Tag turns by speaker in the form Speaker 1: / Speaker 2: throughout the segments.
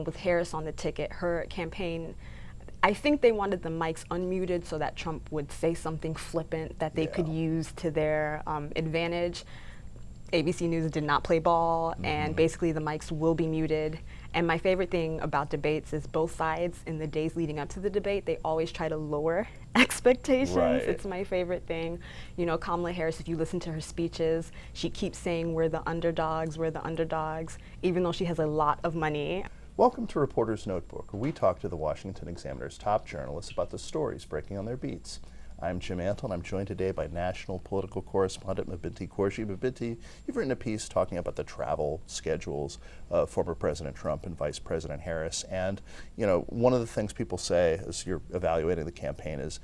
Speaker 1: With Harris on the ticket, her campaign, I think they wanted the mics unmuted so that Trump would say something flippant that they could use to their advantage. ABC News did not play ball, and basically the mics will be muted. And my favorite thing about debates is both sides, in the days leading up to the debate, they always try to lower expectations.
Speaker 2: Right.
Speaker 1: It's my favorite thing. You know, Kamala Harris, if you listen to her speeches, she keeps saying we're the underdogs, even though she has a lot of money.
Speaker 2: Welcome to Reporter's Notebook, where we talk to the Washington Examiner's top journalists about the stories breaking on their beats. I'm Jim Antle, and I'm joined today by national political correspondent Mabinty Quarshie. Mabinty, you've written a piece talking about the travel schedules of former President Trump and Vice President Harris. And, you know, one of the things people say as you're evaluating the campaign is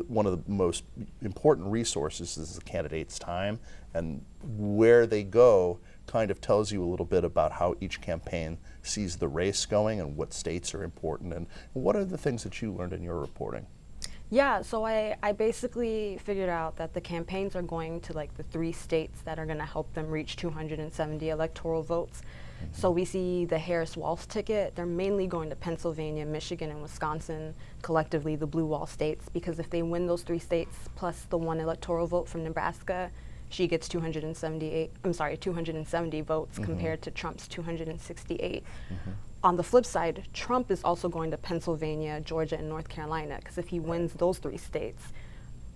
Speaker 2: one of the most important resources is the candidate's time, and where they go kind of tells you a little bit about how each campaign sees the race going and what states are important. And what are the things that you learned in your reporting?
Speaker 1: Yeah, so I basically figured out that the campaigns are going to like the 3 states that are going to help them reach 270 electoral votes. So we see the Harris-Walz ticket, they're mainly going to Pennsylvania, Michigan, and Wisconsin, collectively the blue wall states, because if they win those 3 states plus the 1 electoral vote from Nebraska, she gets 270 votes compared to Trump's 268. On the flip side, Trump is also going to Pennsylvania, Georgia, and North Carolina, because if he wins those 3 states,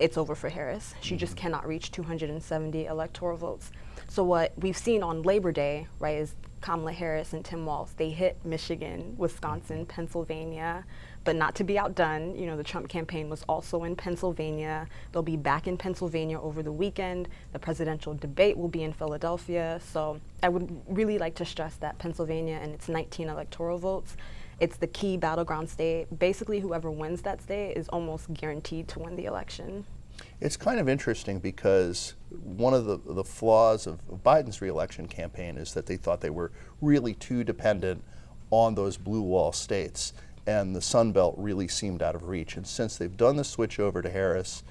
Speaker 1: it's over for Harris. She just cannot reach 270 electoral votes. So what we've seen on Labor Day, right, is Kamala Harris and Tim Walz, they hit Michigan, Wisconsin, Pennsylvania, but not to be outdone. You know, the Trump campaign was also in Pennsylvania. They'll be back in Pennsylvania over the weekend. The presidential debate will be in Philadelphia. So I would really like to stress that Pennsylvania and its 19 electoral votes, it's the key battleground state. Basically, whoever wins that state is almost guaranteed to win the election.
Speaker 2: It's kind of interesting because one of the flaws of Biden's reelection campaign is that they thought they were really too dependent on those blue wall states, and the Sunbelt really seemed out of reach. And since they've done the switch over to Harris,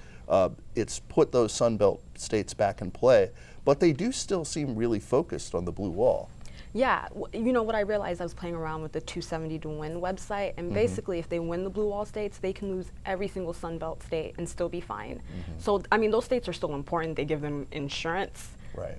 Speaker 2: it's put those Sunbelt states back in play, but they do still seem really focused on the blue wall.
Speaker 1: Yeah, you know what I realized, I was playing around with the 270 to win website, and basically if they win the blue wall states, they can lose every single Sunbelt state and still be fine. So, I mean, those states are still important. They give them insurance,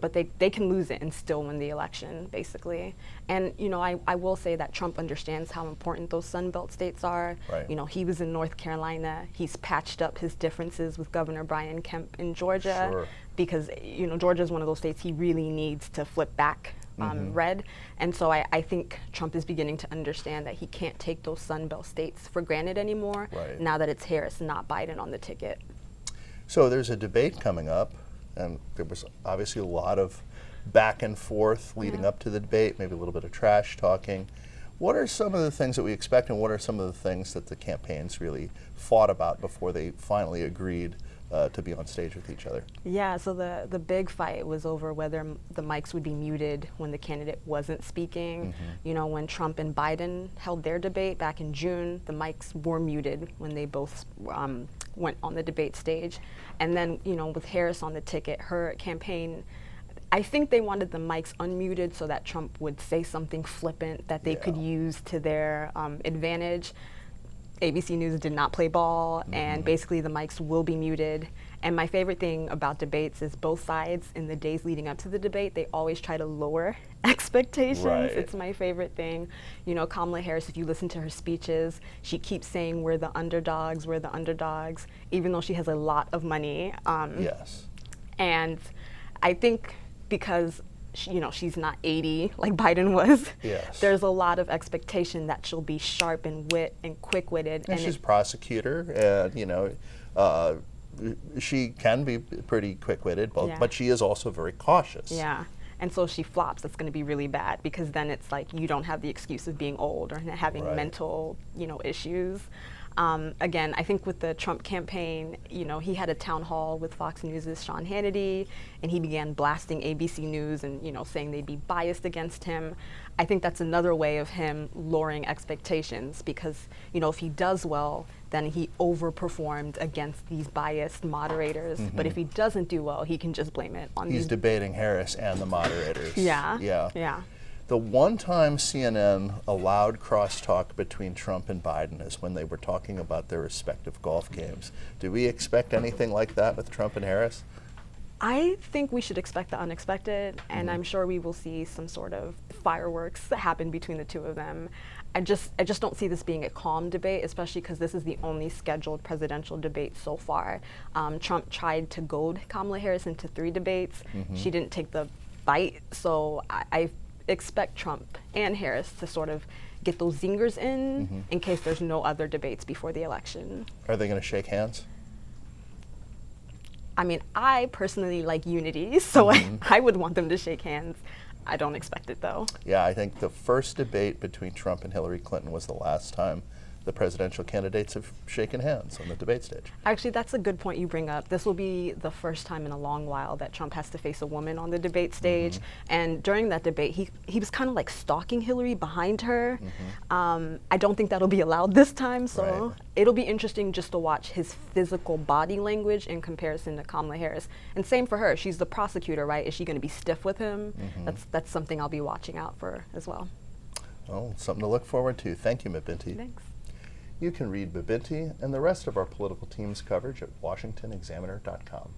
Speaker 1: but they can lose it and still win the election, basically. And, you know, I will say that Trump understands how important those Sunbelt states are. You know, he was in North Carolina. He's patched up his differences with Governor Brian Kemp in Georgia because, you know, Georgia is one of those states he really needs to flip back red. And so I think Trump is beginning to understand that he can't take those Sunbelt states for granted anymore now that it's Harris, not Biden, on the ticket.
Speaker 2: So there's a debate coming up, and there was obviously a lot of back and forth leading up to the debate, maybe a little bit of trash talking. What are some of the things that we expect, and what are some of the things that the campaigns really fought about before they finally agreed to be on stage with each other?
Speaker 1: Yeah, so the big fight was over whether the mics would be muted when the candidate wasn't speaking. You know, when Trump and Biden held their debate back in June, the mics were muted when they both went on the debate stage. And then, you know, with Harris on the ticket, her campaign, I think they wanted the mics unmuted so that Trump would say something flippant that they could use to their advantage. ABC News did not play ball, and basically the mics will be muted. And my favorite thing about debates is both sides, in the days leading up to the debate, they always try to lower expectations. It's my favorite thing. You know, Kamala Harris, if you listen to her speeches, she keeps saying we're the underdogs, even though she has a lot of money. And I think because you know, she's not 80 like Biden was. There's a lot of expectation that she'll be sharp and wit and quick-witted.
Speaker 2: And she's a prosecutor, and you know, she can be pretty quick-witted, but she is also very cautious.
Speaker 1: And so she flops, that's going to be really bad, because then it's like you don't have the excuse of being old or having mental, you know, issues. Again, I think with the Trump campaign, you know, he had a town hall with Fox News' Sean Hannity, and he began blasting ABC News and, you know, saying they'd be biased against him. I think that's another way of him lowering expectations, because, you know, if he does well, then he overperformed against these biased moderators. But if he doesn't do well, he can just blame it on
Speaker 2: He's debating Harris and the moderators. The one time CNN allowed crosstalk between Trump and Biden is when they were talking about their respective golf games. Do we expect anything like that with Trump and Harris?
Speaker 1: I think we should expect the unexpected, and I'm sure we will see some sort of fireworks that happen between the two of them. I just don't see this being a calm debate, especially because this is the only scheduled presidential debate so far. Trump tried to goad Kamala Harris into 3 debates. She didn't take the bite, so I expect Trump and Harris to sort of get those zingers in case there's no other debates before the election.
Speaker 2: Are they going to shake hands?
Speaker 1: I mean, I personally like unity, so I would want them to shake hands. I don't expect it, though.
Speaker 2: Yeah, I think the first debate between Trump and Hillary Clinton was the last time the presidential candidates have shaken hands on the debate stage.
Speaker 1: Actually, that's a good point you bring up. This will be the first time in a long while that Trump has to face a woman on the debate stage. And during that debate, he was kind of like stalking Hillary behind her. I don't think that'll be allowed this time, so it'll be interesting just to watch his physical body language in comparison to Kamala Harris. And same for her. She's the prosecutor, right? Is she going to be stiff with him? That's something I'll be watching out for as well.
Speaker 2: Oh, something to look forward to. Thank you, Mabinty.
Speaker 1: Thanks.
Speaker 2: You can read Mabinty and the rest of our political team's coverage at washingtonexaminer.com.